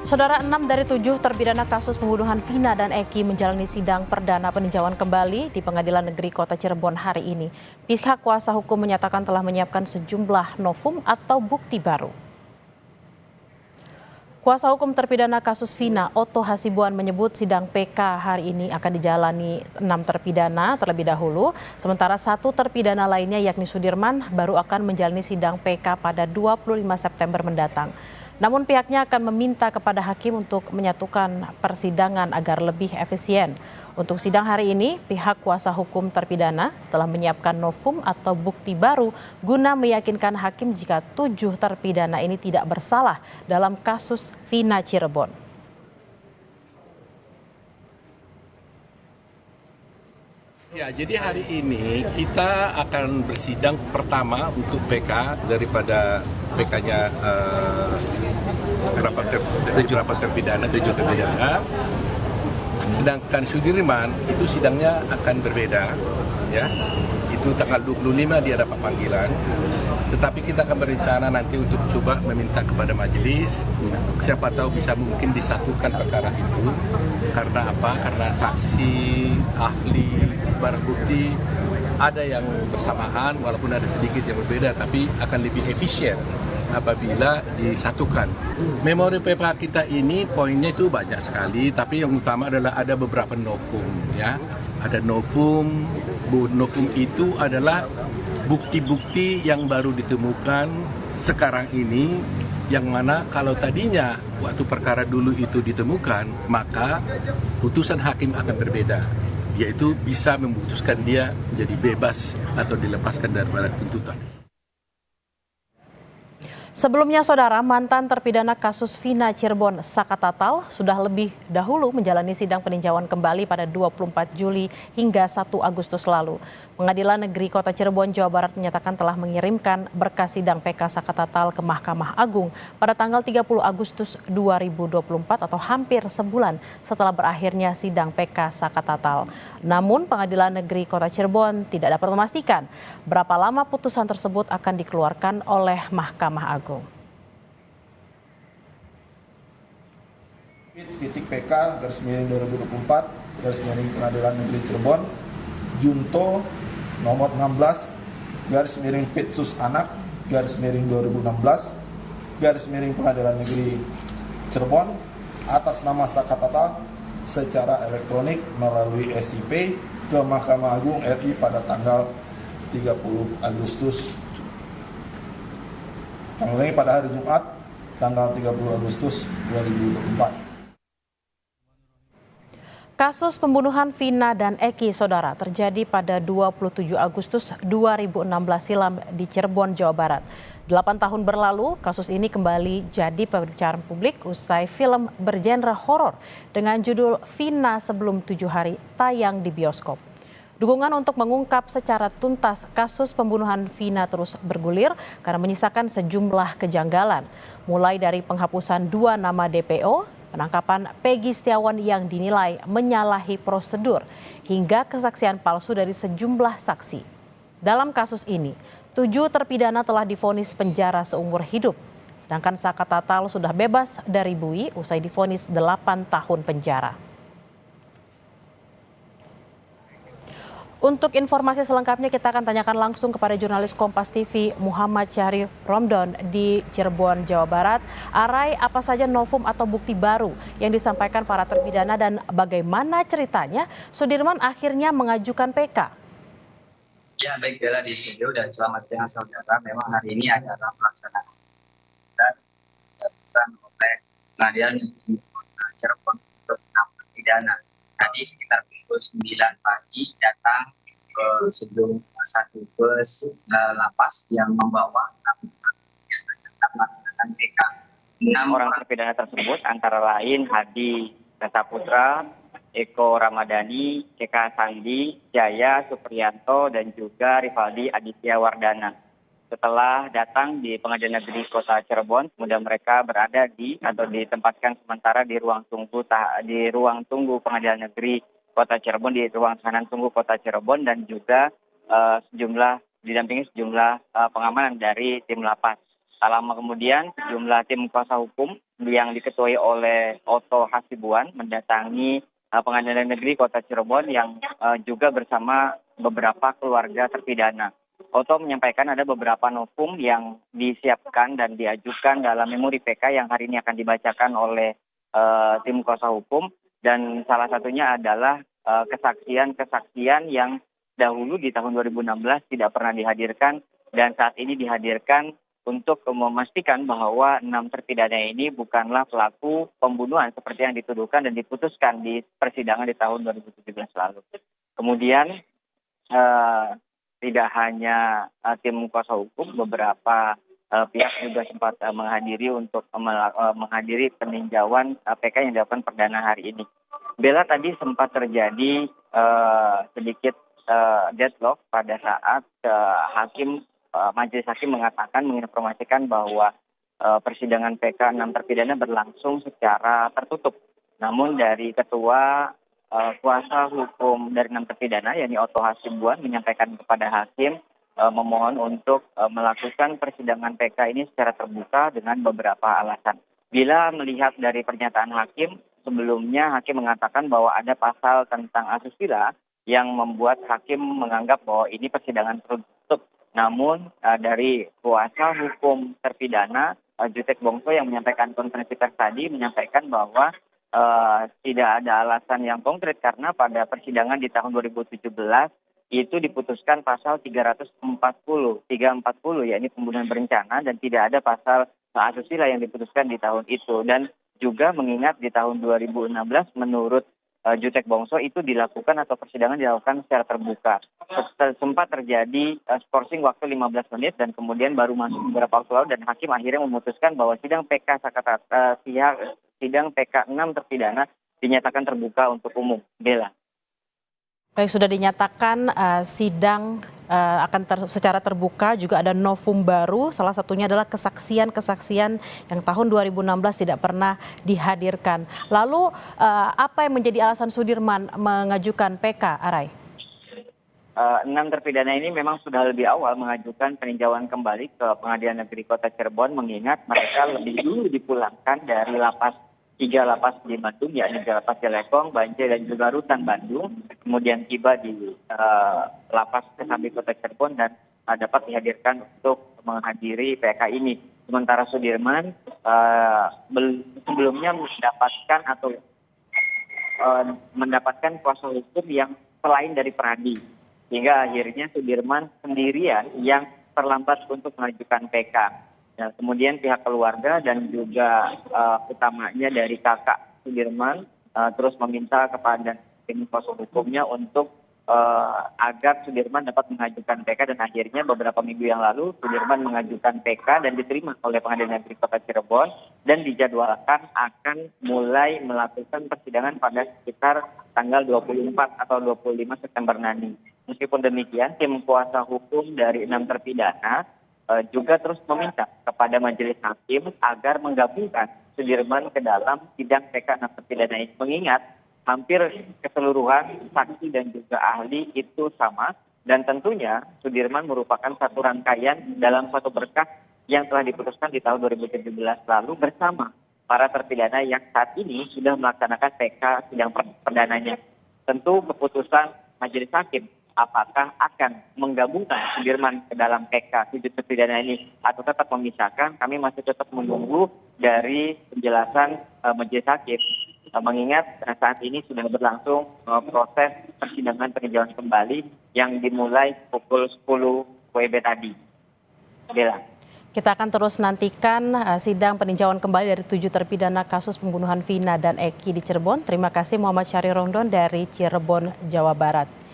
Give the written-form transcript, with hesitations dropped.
Saudara, 6 dari 7 terpidana kasus pembunuhan Vina dan Eki menjalani sidang perdana peninjauan kembali di Pengadilan Negeri Kota Cirebon hari ini. Pihak kuasa hukum menyatakan telah menyiapkan sejumlah novum atau bukti baru. Kuasa hukum terpidana kasus Vina, Otto Hasibuan, menyebut sidang PK hari ini akan dijalani 6 terpidana terlebih dahulu, sementara 1 terpidana lainnya yakni Sudirman baru akan menjalani sidang PK pada 25 September mendatang. Namun pihaknya akan meminta kepada hakim untuk menyatukan persidangan agar lebih efisien. Untuk sidang hari ini, pihak kuasa hukum terpidana telah menyiapkan novum atau bukti baru guna meyakinkan hakim jika 7 terpidana ini tidak bersalah dalam kasus Vina Cirebon. Ya, jadi hari ini kita akan bersidang pertama untuk PK daripada PK-nya 7 terpidana. Sedangkan Sudirman itu sidangnya akan berbeda, ya. Itu tanggal 25 dia dapat panggilan. Tetapi kita akan berencana nanti untuk coba meminta kepada majelis, siapa tahu bisa mungkin disatukan perkara itu. Karena apa? Karena saksi, ahli, barang bukti ada yang bersamaan walaupun ada sedikit yang berbeda, tapi akan lebih efisien apabila disatukan. Memori PPH kita ini poinnya itu banyak sekali, tapi yang utama adalah ada beberapa novum, ya. Ada novum itu adalah bukti-bukti yang baru ditemukan sekarang ini, yang mana kalau tadinya waktu perkara dulu itu ditemukan, maka putusan hakim akan berbeda, yaitu bisa memutuskan dia menjadi bebas atau dilepaskan dari tuntutan. Sebelumnya, saudara, mantan terpidana kasus Vina Cirebon, Saka Tatal, sudah lebih dahulu menjalani sidang peninjauan kembali pada 24 Juli hingga 1 Agustus lalu. Pengadilan Negeri Kota Cirebon, Jawa Barat menyatakan telah mengirimkan berkas sidang PK Saka Tatal ke Mahkamah Agung pada tanggal 30 Agustus 2024 atau hampir sebulan setelah berakhirnya sidang PK Saka Tatal. Namun, Pengadilan Negeri Kota Cirebon tidak dapat memastikan berapa lama putusan tersebut akan dikeluarkan oleh Mahkamah Agung. PK garis miring 2024 garis miring Pengadilan Negeri Cirebon Junto nomor 16 garis miring Pitsus Anak garis miring 2016 garis miring Pengadilan Negeri Cirebon atas nama Saka Tatal secara elektronik melalui SIP ke Mahkamah Agung RI pada tanggal 30 Agustus. Kami ulangi, pada hari Jumat tanggal 30 Agustus 2024. Kasus pembunuhan Vina dan Eki, saudara, terjadi pada 27 Agustus 2016 silam di Cirebon, Jawa Barat. 8 tahun berlalu, kasus ini kembali jadi pembicaraan publik usai film bergenre horor dengan judul Vina Sebelum 7 Hari tayang di bioskop. Dukungan untuk mengungkap secara tuntas kasus pembunuhan Vina terus bergulir karena menyisakan sejumlah kejanggalan, mulai dari penghapusan 2 nama DPO, penangkapan Peggy Setiawan yang dinilai menyalahi prosedur, hingga kesaksian palsu dari sejumlah saksi. Dalam kasus ini, 7 terpidana telah divonis penjara seumur hidup, sedangkan Saka Tatal sudah bebas dari bui usai divonis 8 tahun penjara. Untuk informasi selengkapnya kita akan tanyakan langsung kepada jurnalis Kompas TV Muhammad Syahri Romdon di Cirebon, Jawa Barat. Arai, apa saja novum atau bukti baru yang disampaikan para terpidana dan bagaimana ceritanya Sudirman akhirnya mengajukan PK? Ya, baik, Bella di studio dan selamat siang saudara. Memang hari ini adalah pelaksanaan dan dilakukan oleh Pengadilan Negeri Cirebon untuk 6 terpidana. Tadi sekitar pukul 9 pagi datang ke sebelum satu bus lapas yang membawa melaksanakan PK. 6 orang terpidana tersebut antara lain Hadi Saputra, Eko Ramadhani, Eka Sandi, Jaya Supriyanto, dan juga Rivaldi Aditya Wardana. Setelah datang di Pengadilan Negeri Kota Cirebon, kemudian mereka berada atau ditempatkan sementara di ruang tunggu Pengadilan Negeri Kota Cirebon, di ruang tahanan tunggu Kota Cirebon, dan juga didampingi sejumlah pengamanan dari tim lapas. Tak lama kemudian, sejumlah tim kuasa hukum yang diketuai oleh Oto Hasibuan mendatangi Pengadilan Negeri Kota Cirebon yang juga bersama beberapa keluarga terpidana. Oto menyampaikan ada beberapa novum yang disiapkan dan diajukan dalam memori PK yang hari ini akan dibacakan oleh tim kuasa hukum, dan salah satunya adalah kesaksian-kesaksian yang dahulu di tahun 2016 tidak pernah dihadirkan dan saat ini dihadirkan untuk memastikan bahwa 6 terpidana ini bukanlah pelaku pembunuhan seperti yang dituduhkan dan diputuskan di persidangan di tahun 2017 lalu. Kemudian tidak hanya tim kuasa hukum, beberapa pihak juga sempat menghadiri untuk menghadiri peninjauan PK yang dilakukan perdana hari ini. Bella, tadi sempat terjadi sedikit deadlock pada saat majelis hakim mengatakan, menginformasikan bahwa persidangan PK 6 terpidana berlangsung secara tertutup. Namun dari ketua kuasa hukum dari 6 terpidana, yakni Oto Hasibuan, menyampaikan kepada hakim memohon untuk melakukan persidangan PK ini secara terbuka dengan beberapa alasan. Bila melihat dari pernyataan hakim, sebelumnya hakim mengatakan bahwa ada pasal tentang asusila yang membuat hakim menganggap bahwa ini persidangan tertutup. Namun dari kuasa hukum terpidana Jutek Bongso yang menyampaikan konferensi pers tadi menyampaikan bahwa tidak ada alasan yang konkret karena pada persidangan di tahun 2017 itu diputuskan pasal 340 yakni pembunuhan berencana, dan tidak ada pasal asusila yang diputuskan di tahun itu. Dan juga mengingat di tahun 2016 menurut Jutek Bongso itu dilakukan atau persidangan dilakukan secara terbuka. Sempat terjadi skorsing waktu 15 menit dan kemudian baru masuk beberapa waktu lalu dan hakim akhirnya memutuskan bahwa sidang PK sidang PK 6 terpidana dinyatakan terbuka untuk umum. Bella. Baik, sudah dinyatakan sidang akan secara terbuka, juga ada novum baru, salah satunya adalah kesaksian-kesaksian yang tahun 2016 tidak pernah dihadirkan. Lalu apa yang menjadi alasan Sudirman mengajukan PK, Arai? 6 terpidana ini memang sudah lebih awal mengajukan peninjauan kembali ke Pengadilan Negeri Kota Cirebon, mengingat mereka lebih dulu dipulangkan dari tiga lapas di Bandung, yakni lapas Jelekong, Banjai, dan juga Rutan Bandung. Kemudian tiba di lapas Kesambi Kota Cirebon dan dapat dihadirkan untuk menghadiri PK ini. Sementara Sudirman sebelumnya mendapatkan kuasa hukum yang selain dari Pradi, hingga akhirnya Sudirman sendirian yang terlambat untuk mengajukan PK. Nah, kemudian pihak keluarga dan juga utamanya dari kakak Sudirman terus meminta kepada tim kuasa hukumnya untuk agar Sudirman dapat mengajukan PK, dan akhirnya beberapa minggu yang lalu Sudirman mengajukan PK dan diterima oleh Pengadilan Negeri Kota Cirebon dan dijadwalkan akan mulai melakukan persidangan pada sekitar tanggal 24 atau 25 September nanti. Meskipun demikian, tim kuasa hukum dari 6 terpidana juga terus meminta kepada majelis hakim agar menggabungkan Sudirman ke dalam sidang PK 6 terpidana ini, mengingat hampir keseluruhan saksi dan juga ahli itu sama, dan tentunya Sudirman merupakan satu rangkaian dalam suatu berkas yang telah diputuskan di tahun 2017 lalu bersama para terpidana yang saat ini sudah melaksanakan PK sidang perdananya. Tentu keputusan majelis hakim apakah akan menggabungkan Sudirman ke dalam PK 7 terpidana ini atau tetap memisahkan, kami masih tetap menunggu dari penjelasan majelis hakim. Mengingat saat ini sudah berlangsung proses persidangan peninjauan kembali yang dimulai pukul 10 WIB tadi. Bella. Kita akan terus nantikan sidang peninjauan kembali dari 7 terpidana kasus pembunuhan Vina dan Eki di Cirebon. Terima kasih Muhammad Syahri Rongdon dari Cirebon, Jawa Barat.